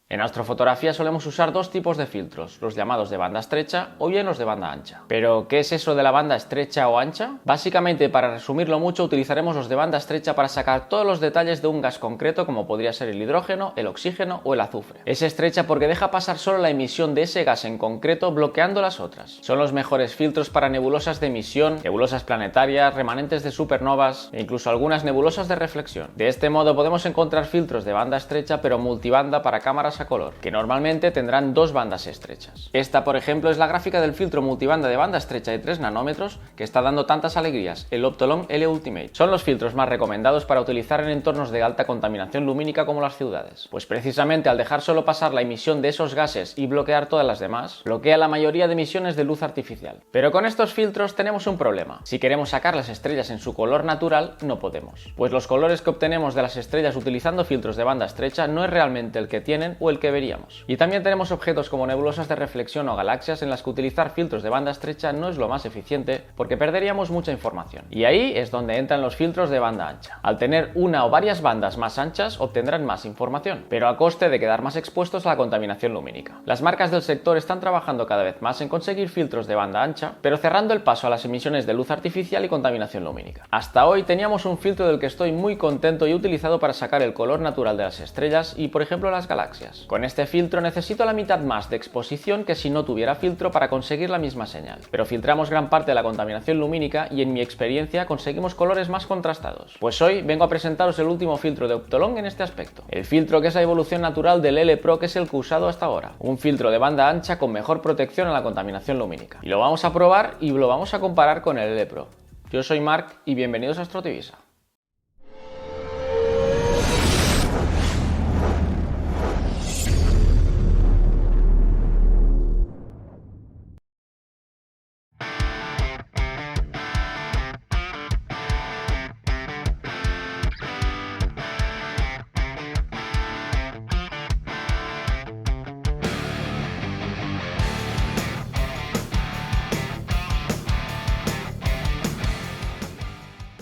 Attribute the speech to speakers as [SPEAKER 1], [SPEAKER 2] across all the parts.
[SPEAKER 1] En astrofotografía solemos usar dos tipos de filtros, los llamados de banda estrecha o bien los de banda ancha. ¿Pero qué es eso de la banda estrecha o ancha? Básicamente, para resumirlo mucho, utilizaremos los de banda estrecha para sacar todos los detalles de un gas concreto, como podría ser el hidrógeno, el oxígeno o el azufre. Es estrecha porque deja pasar solo la emisión de ese gas en concreto, bloqueando las otras. Son los mejores filtros para nebulosas de emisión, nebulosas planetarias, remanentes de supernovas e incluso algunas nebulosas de reflexión. De este modo podemos encontrar filtros de banda estrecha pero multibanda para cámaras a color, que normalmente tendrán dos bandas estrechas. Esta, por ejemplo, es la gráfica del filtro multibanda de banda estrecha de 3 nanómetros que está dando tantas alegrías, el Optolong L Ultimate. Son los filtros más recomendados para utilizar en entornos de alta contaminación lumínica como las ciudades, pues precisamente al dejar solo pasar la emisión de esos gases y bloquear todas las demás, bloquea la mayoría de emisiones de luz artificial. Pero con estos filtros tenemos un problema. Si queremos sacar las estrellas en su color natural, no podemos, pues los colores que obtenemos de las estrellas utilizando filtros de banda estrecha no es realmente el que tienen o el que veríamos. Y también tenemos objetos como nebulosas de reflexión o galaxias en las que utilizar filtros de banda estrecha no es lo más eficiente porque perderíamos mucha información. Y ahí es donde entran los filtros de banda ancha. Al tener una o varias bandas más anchas obtendrán más información, pero a coste de quedar más expuestos a la contaminación lumínica. Las marcas del sector están trabajando cada vez más en conseguir filtros de banda ancha, pero cerrando el paso a las emisiones de luz artificial y contaminación lumínica. Hasta hoy teníamos un filtro del que estoy muy contento y utilizado para sacar el color natural de las estrellas y, por ejemplo, las galaxias. Con este filtro necesito la mitad más de exposición que si no tuviera filtro para conseguir la misma señal, pero filtramos gran parte de la contaminación lumínica y en mi experiencia conseguimos colores más contrastados. Pues hoy vengo a presentaros el último filtro de Optolong en este aspecto, el filtro que es la evolución natural del L Pro, que es el que he usado hasta ahora, un filtro de banda ancha con mejor protección a la contaminación lumínica, y lo vamos a probar y lo vamos a comparar con el L Pro. Yo soy Marc y bienvenidos a Astrotivisa.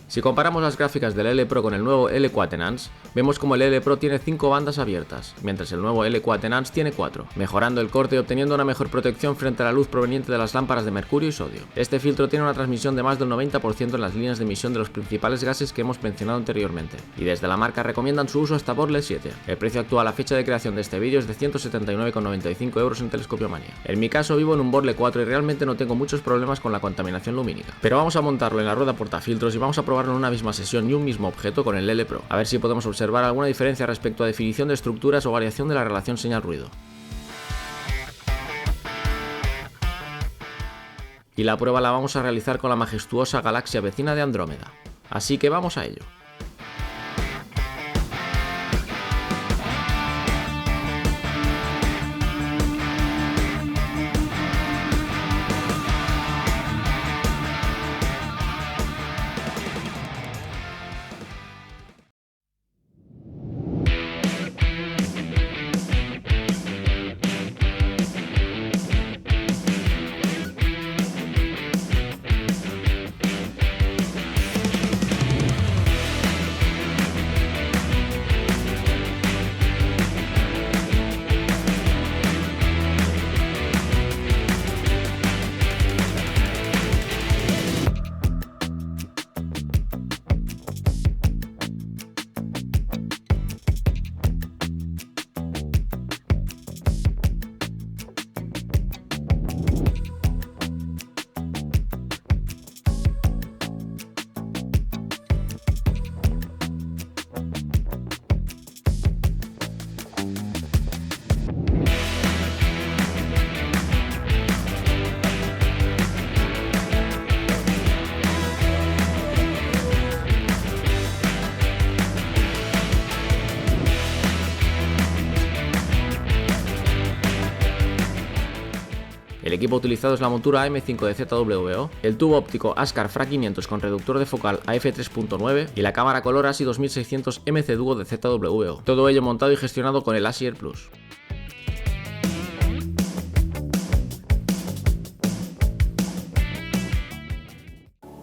[SPEAKER 1] Si comparamos las gráficas del L Pro con el nuevo L4 Enhance, vemos como el L Pro tiene 5 bandas abiertas, mientras el nuevo L4 Enhance tiene 4, mejorando el corte y obteniendo una mejor protección frente a la luz proveniente de las lámparas de mercurio y sodio. Este filtro tiene una transmisión de más del 90% en las líneas de emisión de los principales gases que hemos mencionado anteriormente, y desde la marca recomiendan su uso hasta por LED 7. El precio actual a fecha de creación de este vídeo es de 179,95 € en Telescopio Mania. En mi caso vivo en un Borle 4 y realmente no tengo muchos problemas con la contaminación lumínica, pero vamos a montarlo en la rueda portafiltros y vamos a probar en una misma sesión y un mismo objeto con el L Pro, a ver si podemos observar alguna diferencia respecto a definición de estructuras o variación de la relación señal-ruido. Y la prueba la vamos a realizar con la majestuosa galaxia vecina de Andrómeda, así que vamos a ello. El equipo utilizado es la montura AM5 de ZWO, el tubo óptico ASCAR FRA500 con reductor de focal a f3.9 y la cámara color ASI 2600 MC Duo de ZWO. Todo ello montado y gestionado con el ASI Air Plus.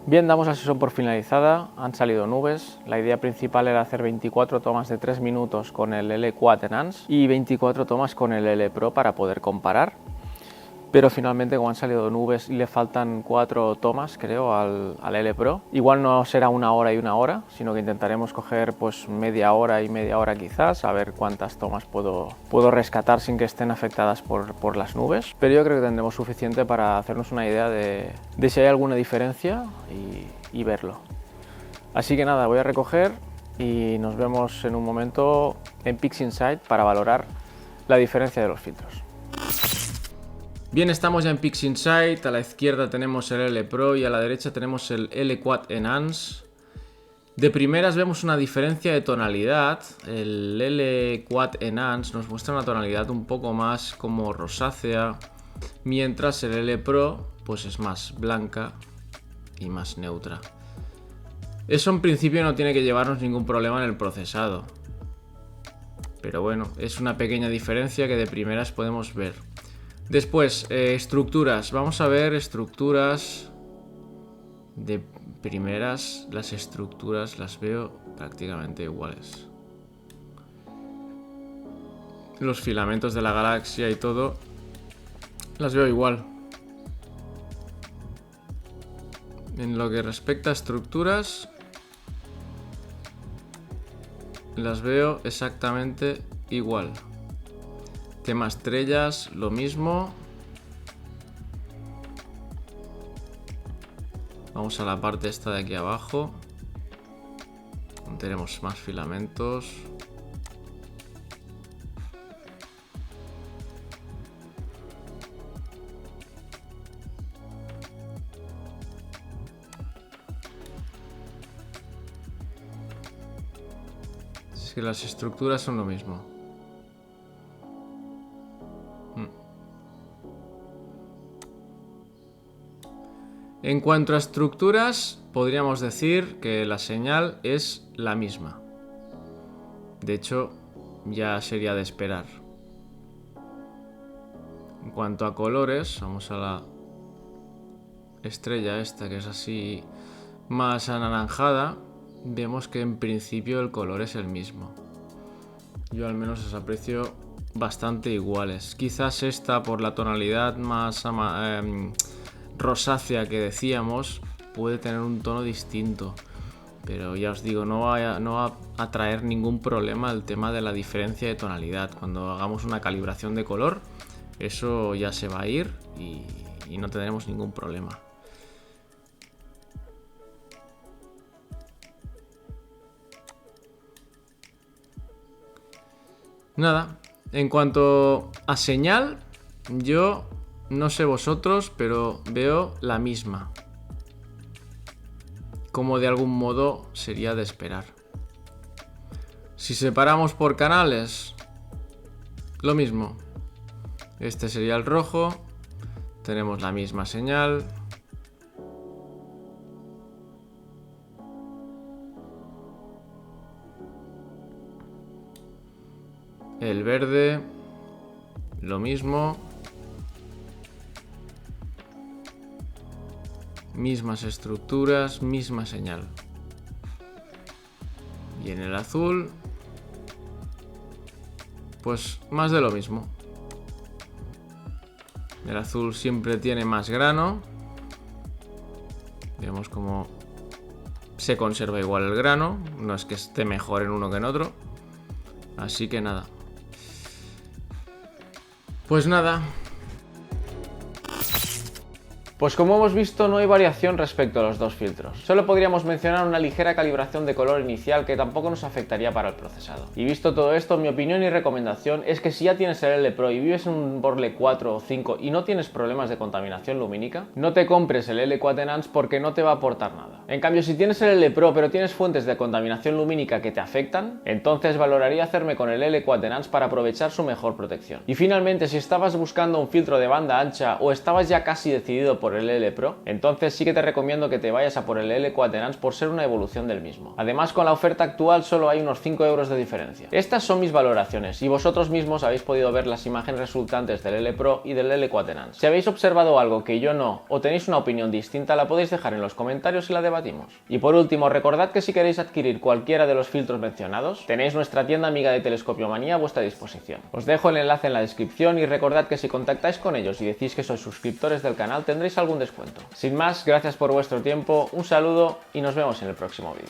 [SPEAKER 1] Bien, damos la sesión por finalizada, han salido nubes. La idea principal era hacer 24 tomas de 3 minutos con el L4 Enhance y 24 tomas con el L Pro para poder comparar. Pero finalmente, como han salido nubes y le faltan 4 tomas, creo, al L Pro, igual no será 1 hora y 1 hora, sino que intentaremos coger pues media hora y media hora quizás, a ver cuántas tomas puedo rescatar sin que estén afectadas por las nubes. Pero yo creo que tendremos suficiente para hacernos una idea de si hay alguna diferencia y verlo. Así que nada, voy a recoger y nos vemos en un momento en PixInsight para valorar la diferencia de los filtros. Bien, estamos ya en PixInsight. A la izquierda tenemos el L Pro y a la derecha tenemos el L4 Enhance. De primeras vemos una diferencia de tonalidad. El L4 Enhance nos muestra una tonalidad un poco más como rosácea, mientras el L Pro pues es más blanca y más neutra. Eso en principio no tiene que llevarnos ningún problema en el procesado, pero bueno, es una pequeña diferencia que de primeras podemos ver. Después, estructuras. Vamos a ver estructuras. De primeras, las estructuras las veo prácticamente iguales. Los filamentos de la galaxia y todo, las veo igual. En lo que respecta a estructuras, las veo exactamente igual. Tema estrellas, lo mismo. Vamos a la parte esta de aquí abajo. Tenemos más filamentos. Es que las estructuras son lo mismo. En cuanto a estructuras, podríamos decir que la señal es la misma. De hecho, ya sería de esperar. En cuanto a colores, vamos a la estrella esta que es así más anaranjada. Vemos que en principio el color es el mismo. Yo al menos las aprecio bastante iguales. Quizás esta por la tonalidad más rosácea que decíamos puede tener un tono distinto, pero ya os digo, no va a traer ningún problema el tema de la diferencia de tonalidad. Cuando hagamos una calibración de color, eso ya se va a ir y no tendremos ningún problema. Nada, en cuanto a señal, yo no sé vosotros, pero veo la misma. Como de algún modo sería de esperar. Si separamos por canales, lo mismo. Este sería el rojo. Tenemos la misma señal. El verde, lo mismo. Mismas estructuras, misma señal. Y en el azul, pues más de lo mismo. El azul siempre tiene más grano. Vemos cómo se conserva igual el grano. No es que esté mejor en uno que en otro. Así que nada. Pues nada. Pues como hemos visto, no hay variación respecto a los dos filtros. Solo podríamos mencionar una ligera calibración de color inicial que tampoco nos afectaría para el procesado. Y visto todo esto, mi opinión y recomendación es que si ya tienes el L Pro y vives en un Borle 4 o 5 y no tienes problemas de contaminación lumínica, no te compres el L4 Enhance porque no te va a aportar nada. En cambio, si tienes el L Pro pero tienes fuentes de contaminación lumínica que te afectan, entonces valoraría hacerme con el L Quaterans para aprovechar su mejor protección. Y finalmente, si estabas buscando un filtro de banda ancha o estabas ya casi decidido por el L Pro, entonces sí que te recomiendo que te vayas a por el L Quaterans por ser una evolución del mismo. Además, con la oferta actual solo hay unos 5 euros de diferencia. Estas son mis valoraciones y vosotros mismos habéis podido ver las imágenes resultantes del L Pro y del L Quaterans. Si habéis observado algo que yo no o tenéis una opinión distinta, la podéis dejar en los comentarios y la debatimos. Y por último, recordad que si queréis adquirir cualquiera de los filtros mencionados, tenéis nuestra tienda amiga de Telescopiomanía a vuestra disposición. Os dejo el enlace en la descripción y recordad que si contactáis con ellos y decís que sois suscriptores del canal tendréis algún descuento. Sin más, gracias por vuestro tiempo, un saludo y nos vemos en el próximo vídeo.